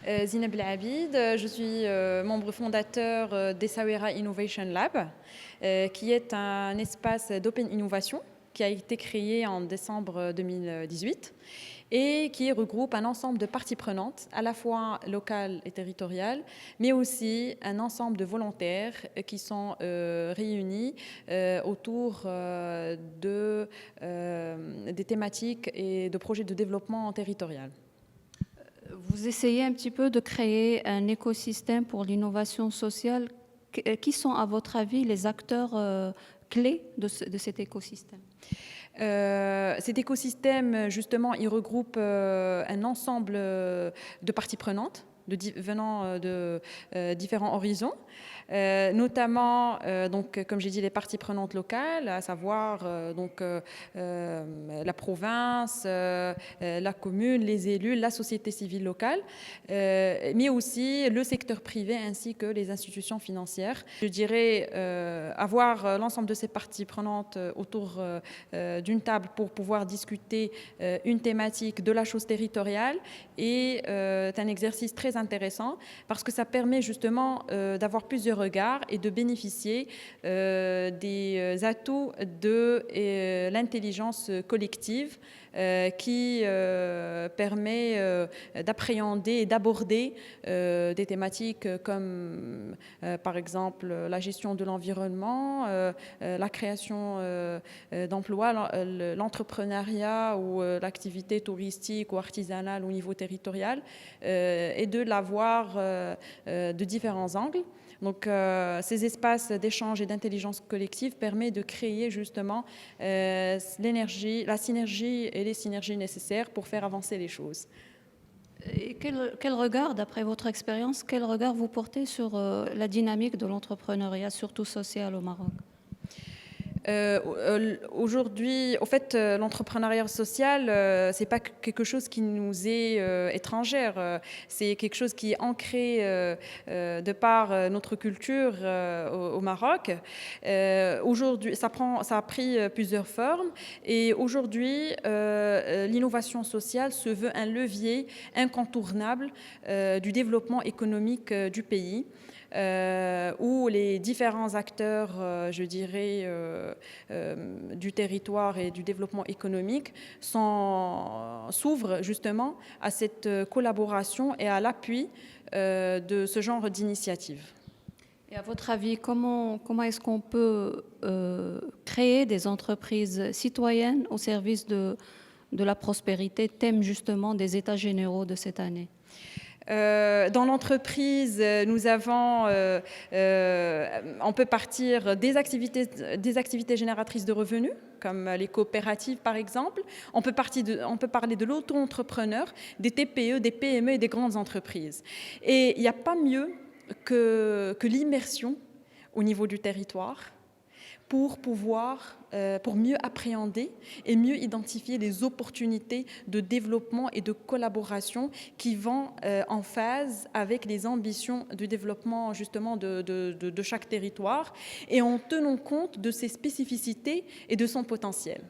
Zineb Belabid, je suis membre fondateur d'Essaouira Innovation Lab, qui est un espace d'open innovation qui a été créé en décembre 2018 et qui regroupe un ensemble de parties prenantes, à la fois locales et territoriales, mais aussi un ensemble de volontaires qui sont réunis autour des thématiques et de projets de développement territorial. Vous essayez un petit peu de créer un écosystème pour l'innovation sociale. Qui sont, à votre avis, les acteurs clés de cet écosystème? Cet écosystème, justement, il regroupe un ensemble de parties prenantes venant de différents horizons, notamment, donc, comme j'ai dit, les parties prenantes locales, à savoir la province, la commune, les élus, la société civile locale, mais aussi le secteur privé ainsi que les institutions financières. Je dirais avoir l'ensemble de ces parties prenantes autour d'une table pour pouvoir discuter une thématique de la chose territoriale est un exercice très intéressant parce que ça permet justement d'avoir plusieurs regards et de bénéficier des atouts de l'intelligence collective qui permet d'appréhender et d'aborder des thématiques comme par exemple la gestion de l'environnement, la création d'emplois, l'entrepreneuriat ou l'activité touristique ou artisanale au niveau territorial et de l'avoir de différents angles. Donc, ces espaces d'échange et d'intelligence collective permettent de créer justement la synergie et les synergies nécessaires pour faire avancer les choses. Et quel regard, d'après votre expérience, quel regard vous portez sur la dynamique de l'entrepreneuriat, surtout social au Maroc? Aujourd'hui, au fait, l'entrepreneuriat social, c'est pas quelque chose qui nous est étrangère. C'est quelque chose qui est ancré de par notre culture au Maroc. Aujourd'hui, ça a pris plusieurs formes. Et aujourd'hui, l'innovation sociale se veut un levier incontournable du développement économique du pays. Où les différents acteurs, je dirais, du territoire et du développement économique s'ouvrent justement à cette collaboration et à l'appui de ce genre d'initiative. Et à votre avis, comment est-ce qu'on peut créer des entreprises citoyennes au service de la prospérité, thème justement des États généraux de cette année? Dans l'entreprise, on peut partir des activités génératrices de revenus, comme les coopératives par exemple. On peut parler de l'auto-entrepreneur, des TPE, des PME et des grandes entreprises. Et il n'y a pas mieux que l'immersion au niveau du territoire pour mieux appréhender et mieux identifier les opportunités de développement et de collaboration qui vont en phase avec les ambitions de développement justement de chaque territoire et en tenant compte de ses spécificités et de son potentiel.